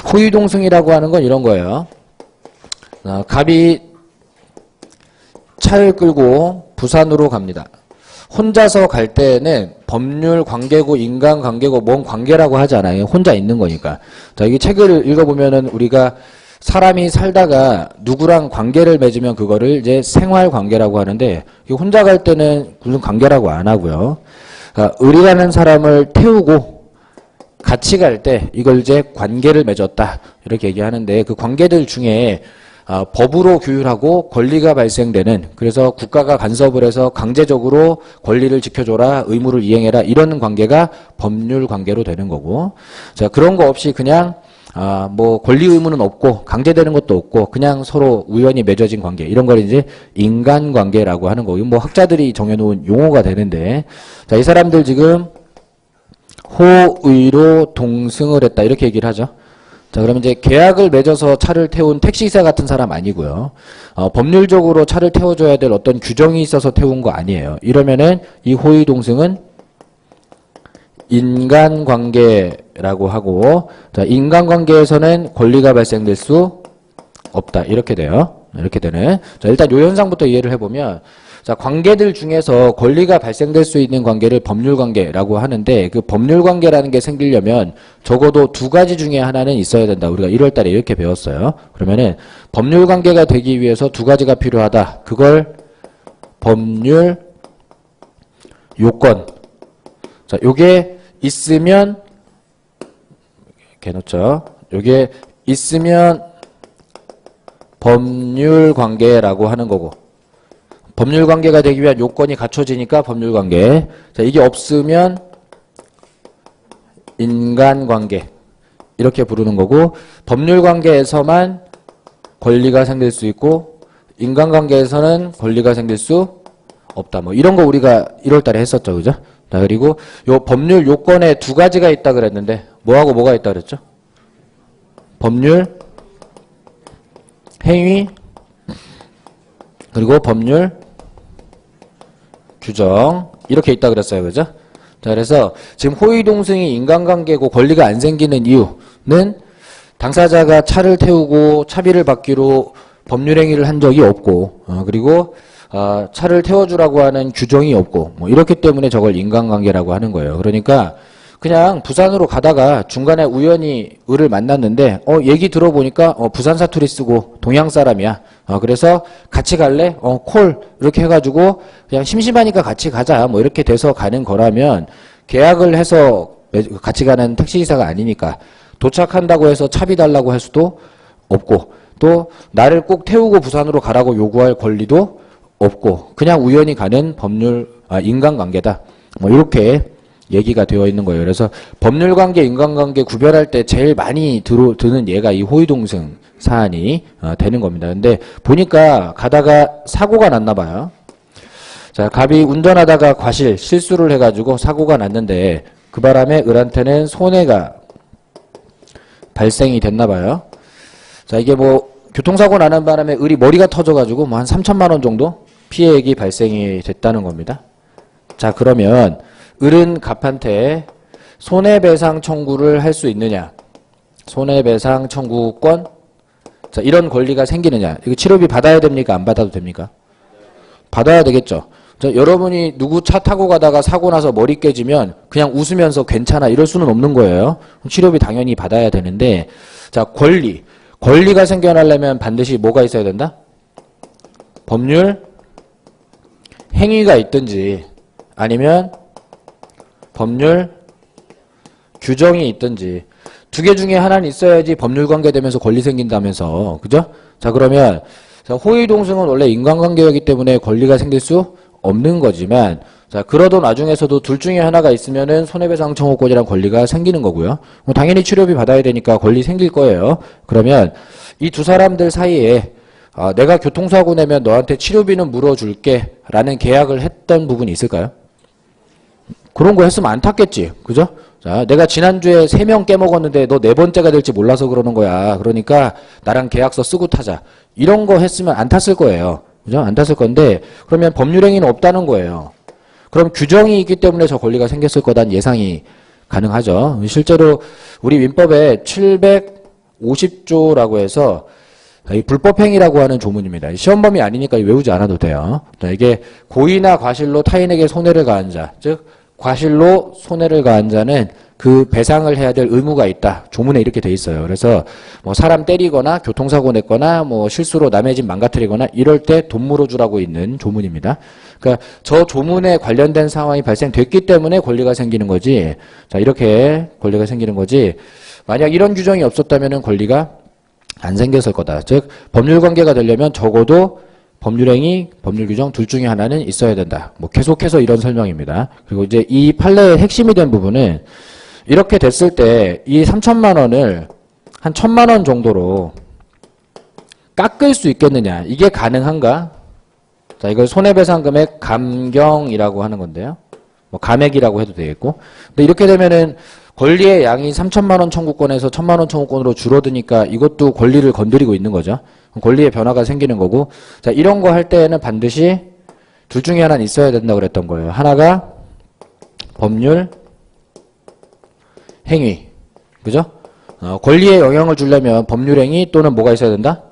호위동승이라고 하는 건 이런 거예요. 갑이 차를 끌고 부산으로 갑니다. 혼자서 갈 때는 법률 관계고 인간 관계고 뭔 관계라고 하지 않아요. 혼자 있는 거니까. 자, 이 책을 읽어보면은 우리가 사람이 살다가 누구랑 관계를 맺으면 그거를 이제 생활 관계라고 하는데, 혼자 갈 때는 무슨 관계라고 안 하고요. 을이라는 사람을 태우고 같이 갈 때 이걸 이제 관계를 맺었다, 이렇게 얘기하는데, 그 관계들 중에 법으로 규율하고 권리가 발생되는, 그래서 국가가 간섭을 해서 강제적으로 권리를 지켜줘라, 의무를 이행해라, 이런 관계가 법률 관계로 되는 거고, 자, 그런 거 없이 그냥 뭐 권리 의무는 없고 강제되는 것도 없고 그냥 서로 우연히 맺어진 관계, 이런 걸 이제 인간관계라고 하는 거고, 뭐 학자들이 정해놓은 용어가 되는데, 자, 이 사람들 지금 호의로 동승을 했다, 이렇게 얘기를 하죠. 자, 그러면 이제 계약을 맺어서 차를 태운 택시기사 같은 사람 아니고요. 법률적으로 차를 태워줘야 될 어떤 규정이 있어서 태운 거 아니에요. 이러면은 이 호의동승은 인간관계라고 하고, 자, 인간관계에서는 권리가 발생될 수 없다, 이렇게 돼요. 이렇게 되네. 자, 일단 요 현상부터 이해를 해보면, 자, 관계들 중에서 권리가 발생될 수 있는 관계를 법률관계라고 하는데, 그 법률관계라는 게 생기려면 적어도 두 가지 중에 하나는 있어야 된다. 우리가 1월 달에 이렇게 배웠어요. 그러면은 법률관계가 되기 위해서 두 가지가 필요하다. 그걸 법률 요건. 자, 요게 있으면, 이렇게 놓죠. 요게 있으면 법률관계라고 하는 거고, 법률관계가 되기 위한 요건이 갖춰지니까 법률관계. 자, 이게 없으면 인간관계, 이렇게 부르는 거고, 법률관계에서만 권리가 생길 수 있고 인간관계에서는 권리가 생길 수 없다. 뭐 이런 거 우리가 1월 달에 했었죠. 그죠? 자, 그리고 요 법률 요건에 두 가지가 있다 그랬는데, 뭐하고 뭐가 있다 그랬죠? 법률 행위, 그리고 법률 규정, 이렇게 있다 그랬어요. 그죠? 자, 그래서 지금 호의동승이 인간관계고 권리가 안 생기는 이유는 당사자가 차를 태우고 차비를 받기로 법률행위를 한 적이 없고, 그리고 차를 태워주라고 하는 규정이 없고, 뭐 이렇기 때문에 저걸 인간관계라고 하는 거예요. 그러니까 그냥 부산으로 가다가 중간에 우연히 을을 만났는데, 얘기 들어보니까 부산 사투리 쓰고 동양 사람이야. 그래서 같이 갈래? 콜, 이렇게 해가지고 그냥 심심하니까 같이 가자, 뭐 이렇게 돼서 가는 거라면, 계약을 해서 같이 가는 택시기사가 아니니까 도착한다고 해서 차비 달라고 할 수도 없고, 또 나를 꼭 태우고 부산으로 가라고 요구할 권리도 없고, 그냥 우연히 가는 인간관계다, 뭐 이렇게 얘기가 되어 있는 거예요. 그래서 법률관계, 인간관계 구별할 때 제일 많이 드는 예가 이 호의동승 사안이 되는 겁니다. 근데 보니까 가다가 사고가 났나 봐요. 자, 갑이 운전하다가 실수를 해가지고 사고가 났는데, 그 바람에 을한테는 손해가 발생이 됐나 봐요. 자, 이게 뭐 교통사고 나는 바람에 을이 머리가 터져가지고 뭐 한 3천만 원 정도 피해액이 발생이 됐다는 겁니다. 자, 그러면 을은 갑한테 손해배상 청구를 할 수 있느냐? 손해배상 청구권? 자, 이런 권리가 생기느냐? 이거 치료비 받아야 됩니까? 안 받아도 됩니까? 받아야 되겠죠. 자, 여러분이 누구 차 타고 가다가 사고 나서 머리 깨지면 그냥 웃으면서 괜찮아, 이럴 수는 없는 거예요. 치료비 당연히 받아야 되는데, 자, 권리가 생겨나려면 반드시 뭐가 있어야 된다? 법률 행위가 있든지, 아니면 법률 규정이 있든지, 두 개 중에 하나는 있어야지 법률관계 되면서 권리 생긴다면서. 그죠? 자, 그러면 호의동승은 원래 인간관계이기 때문에 권리가 생길 수 없는 거지만, 자, 그러던 와중에서도 둘 중에 하나가 있으면은 손해배상 청구권이란 권리가 생기는 거고요. 뭐 당연히 치료비 받아야 되니까 권리 생길 거예요. 그러면 이 두 사람들 사이에 내가 교통사고 내면 너한테 치료비는 물어줄게 라는 계약을 했던 부분이 있을까요? 그런 거 했으면 안 탔겠지. 그죠? 자, 내가 지난주에 3명 깨먹었는데 너 4번째가 될지 몰라서 그러는 거야. 그러니까 나랑 계약서 쓰고 타자. 이런 거 했으면 안 탔을 거예요. 그죠? 안 탔을 건데, 그러면 법률행위는 없다는 거예요. 그럼 규정이 있기 때문에 저 권리가 생겼을 거다는 예상이 가능하죠. 실제로 우리 민법에 50조라고 해서 이 불법행위라고 하는 조문입니다. 시험범위 아니니까 외우지 않아도 돼요. 이게 고의나 과실로 타인에게 손해를 가한 자, 즉 과실로 손해를 가한 자는 그 배상을 해야 될 의무가 있다. 조문에 이렇게 돼 있어요. 그래서 뭐 사람 때리거나 교통사고 냈거나 뭐 실수로 남의 집 망가뜨리거나 이럴 때 돈 물어주라고 있는 조문입니다. 그러니까 저 조문에 관련된 상황이 발생됐기 때문에 권리가 생기는 거지. 자, 이렇게 권리가 생기는 거지. 만약 이런 규정이 없었다면 권리가 안 생겼을 거다. 즉 법률 관계가 되려면 적어도 법률행위, 법률규정 둘 중에 하나는 있어야 된다. 뭐 계속해서 이런 설명입니다. 그리고 이제 이 판례의 핵심이 된 부분은 이렇게 됐을 때 이 3천만 원을 한 1,000만 원 정도로 깎을 수 있겠느냐. 이게 가능한가? 자, 이걸 손해배상금액 감경이라고 하는 건데요. 뭐 감액이라고 해도 되겠고. 근데 이렇게 되면은 권리의 양이 3천만 원 청구권에서 1,000만 원 청구권으로 줄어드니까 이것도 권리를 건드리고 있는 거죠. 권리의 변화가 생기는 거고. 자, 이런 거 할 때에는 반드시 둘 중에 하나는 있어야 된다고 그랬던 거예요. 하나가 법률 행위. 그죠? 권리에 영향을 주려면 법률 행위 또는 뭐가 있어야 된다?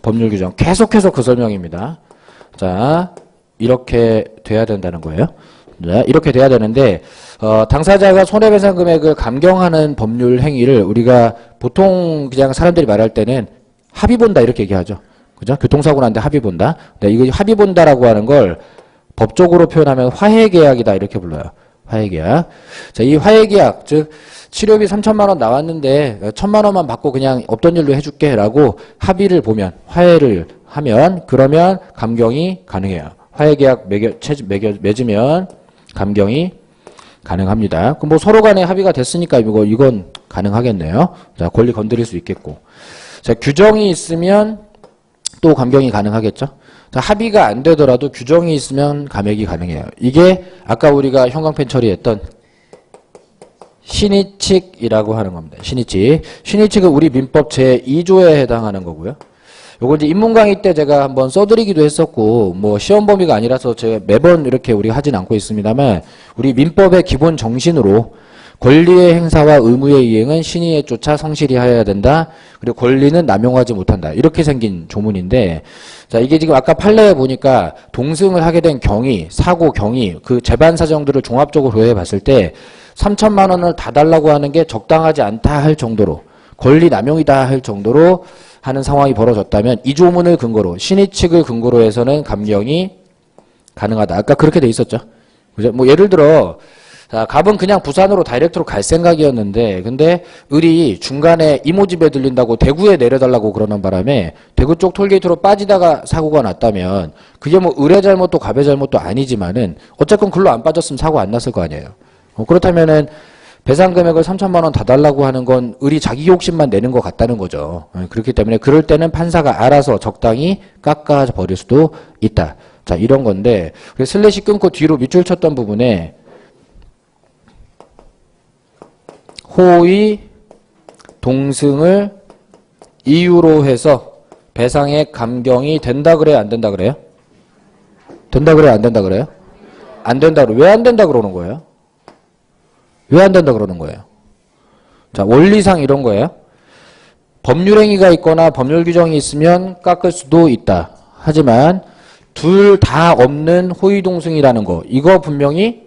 법률 규정. 계속해서 그 설명입니다. 자, 이렇게 돼야 된다는 거예요. 자, 이렇게 돼야 되는데 당사자가 손해배상 금액을 감경하는 법률 행위를 우리가 보통 그냥 사람들이 말할 때는 합의 본다 이렇게 얘기하죠. 그죠? 교통사고 났는데 합의 본다. 네, 이거 합의 본다라고 하는 걸 법적으로 표현하면 화해계약이다 이렇게 불러요. 화해계약. 자, 이 화해계약, 즉 치료비 3천만 원 나왔는데 1,000만 원만 받고 그냥 없던 일로 해줄게라고 합의를 보면 화해를 하면 그러면 감경이 가능해요. 화해계약 맺으면 감경이 가능합니다. 그럼 뭐 서로 간에 합의가 됐으니까 이건 가능하겠네요. 자, 권리 건드릴 수 있겠고. 자, 규정이 있으면 또 감경이 가능하겠죠. 자, 합의가 안 되더라도 규정이 있으면 감액이 가능해요. 이게 아까 우리가 형광펜 처리했던 신의칙이라고 하는 겁니다. 신의칙. 신의칙은 우리 민법 제2조에 해당하는 거고요. 요거 이제 입문 강의 때 제가 한번 써드리기도 했었고, 뭐 시험 범위가 아니라서 제가 매번 이렇게 우리가 하진 않고 있습니다만, 우리 민법의 기본 정신으로 권리의 행사와 의무의 이행은 신의에 쫓아 성실히 하여야 된다. 그리고 권리는 남용하지 못한다. 이렇게 생긴 조문인데, 자, 이게 지금 아까 판례에 보니까 동승을 하게 된 경위, 사고 경위, 그 재반 사정들을 종합적으로 고려해 봤을 때 3천만 원을 다 달라고 하는 게 적당하지 않다 할 정도로, 권리 남용이다 할 정도로 하는 상황이 벌어졌다면 이 조문을 근거로, 신의칙을 근거로 해서는 감경이 가능하다. 아까 그렇게 돼 있었죠. 그죠? 뭐 예를 들어, 자, 갑은 그냥 부산으로 다이렉트로 갈 생각이었는데, 근데 을이 중간에 이모 집에 들린다고 대구에 내려달라고 그러는 바람에 대구 쪽 톨게이트로 빠지다가 사고가 났다면, 그게 뭐 을의 잘못도 갑의 잘못도 아니지만은, 어쨌건 글로 안 빠졌으면 사고 안 났을 거 아니에요. 그렇다면은, 배상 금액을 3천만 원 다 달라고 하는 건 을이 자기 욕심만 내는 것 같다는 거죠. 그렇기 때문에 그럴 때는 판사가 알아서 적당히 깎아 버릴 수도 있다. 자, 이런 건데, 슬래시 끊고 뒤로 밑줄 쳤던 부분에 호의 동승을 이유로 해서 배상의 감경이 된다 그래요? 안 된다 그래요? 된다 그래요? 안 된다 그래요? 안 된다 그래요. 왜 안 된다 그러는 거예요? 왜 안 된다 그러는 거예요? 자, 원리상 이런 거예요. 법률행위가 있거나 법률 규정이 있으면 깎을 수도 있다. 하지만 둘 다 없는 호의동승이라는 거, 이거 분명히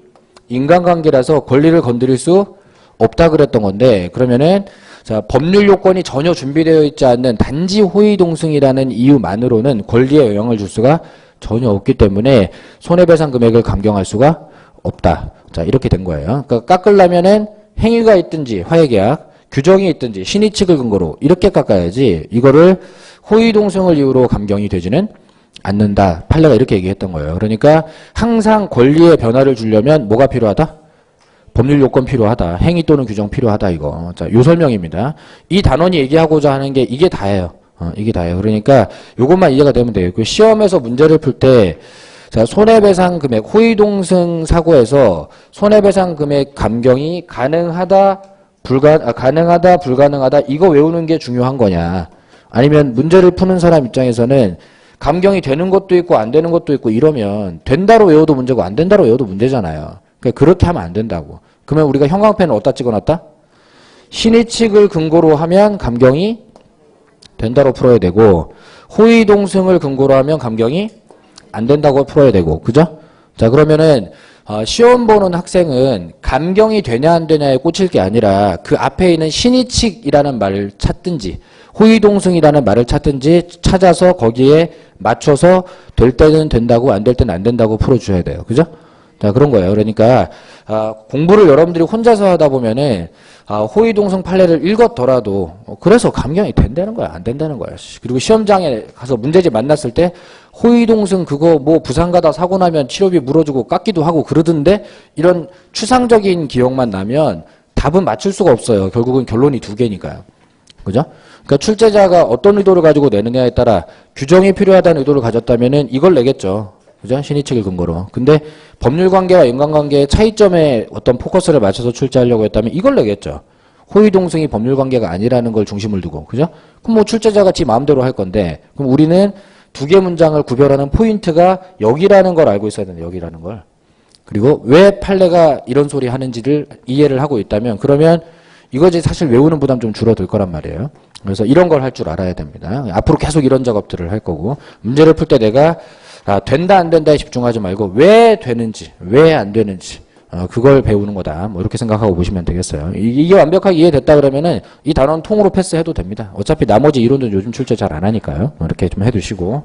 인간관계라서 권리를 건드릴 수 없다 그랬던 건데, 그러면은 자, 법률 요건이 전혀 준비되어 있지 않는 단지 호의동승이라는 이유만으로는 권리에 영향을 줄 수가 전혀 없기 때문에 손해배상 금액을 감경할 수가 없다. 자, 이렇게 된 거예요. 그러니까 깎으려면은 행위가 있든지 화해계약, 규정이 있든지 신의칙을 근거로 이렇게 깎아야지, 이거를 호의동승을 이유로 감경이 되지는 않는다. 판례가 이렇게 얘기했던 거예요. 그러니까 항상 권리의 변화를 주려면 뭐가 필요하다? 법률 요건 필요하다. 행위 또는 규정 필요하다. 이거. 자, 요 설명입니다. 이 단원이 얘기하고자 하는 게 이게 다예요. 이게 다예요. 그러니까 요것만 이해가 되면 돼요. 그 시험에서 문제를 풀 때, 자, 손해배상 금액, 호의동승 사고에서 손해배상 금액 감경이 가능하다, 불가능하다, 이거 외우는 게 중요한 거냐. 아니면 문제를 푸는 사람 입장에서는 감경이 되는 것도 있고 안 되는 것도 있고 이러면 된다로 외워도 문제고 안 된다로 외워도 문제잖아요. 그러니까 그렇게 하면 안 된다고. 그러면 우리가 형광펜을 어디다 찍어놨다? 신의칙을 근거로 하면 감경이 된다로 풀어야 되고 호의동승을 근거로 하면 감경이 안 된다고 풀어야 되고 그죠? 자 그러면은 시험 보는 학생은 감경이 되냐 안 되냐에 꽂힐 게 아니라 그 앞에 있는 신의칙이라는 말을 찾든지 호의동승이라는 말을 찾든지 찾아서 거기에 맞춰서 될 때는 된다고 안 될 때는 안 된다고 풀어줘야 돼요. 그죠? 자 그런 거예요. 그러니까 공부를 여러분들이 혼자서 하다 보면은 호의동성 판례를 읽었더라도 그래서 감경이 된다는 거야 안 된다는 거야. 그리고 시험장에 가서 문제집 만났을 때 호의동성 그거 뭐 부상가다 사고 나면 치료비 물어주고 깎기도 하고 그러던데 이런 추상적인 기억만 나면 답은 맞출 수가 없어요. 결국은 결론이 두 개니까요. 그죠? 그러니까 출제자가 어떤 의도를 가지고 내느냐에 따라 규정이 필요하다는 의도를 가졌다면은 이걸 내겠죠. 그죠? 신의칙을 근거로. 근데 법률 관계와 인간관계의 차이점에 어떤 포커스를 맞춰서 출제하려고 했다면 이걸 내겠죠. 호의동승이 법률 관계가 아니라는 걸 중심을 두고. 그죠? 그럼 뭐 출제자가 지 마음대로 할 건데 그럼 우리는 두 개 문장을 구별하는 포인트가 여기라는 걸 알고 있어야 된다. 여기라는 걸. 그리고 왜 판례가 이런 소리 하는지를 이해를 하고 있다면 그러면 이거지 사실 외우는 부담 좀 줄어들 거란 말이에요. 그래서 이런 걸 할 줄 알아야 됩니다. 앞으로 계속 이런 작업들을 할 거고 문제를 풀 때 내가 된다 안 된다에 집중하지 말고 왜 되는지 왜 안 되는지 그걸 배우는 거다. 뭐 이렇게 생각하고 보시면 되겠어요. 이게 완벽하게 이해됐다 그러면은 이 단어는 통으로 패스해도 됩니다. 어차피 나머지 이론은 요즘 출제 잘 안 하니까요. 이렇게 좀 해두시고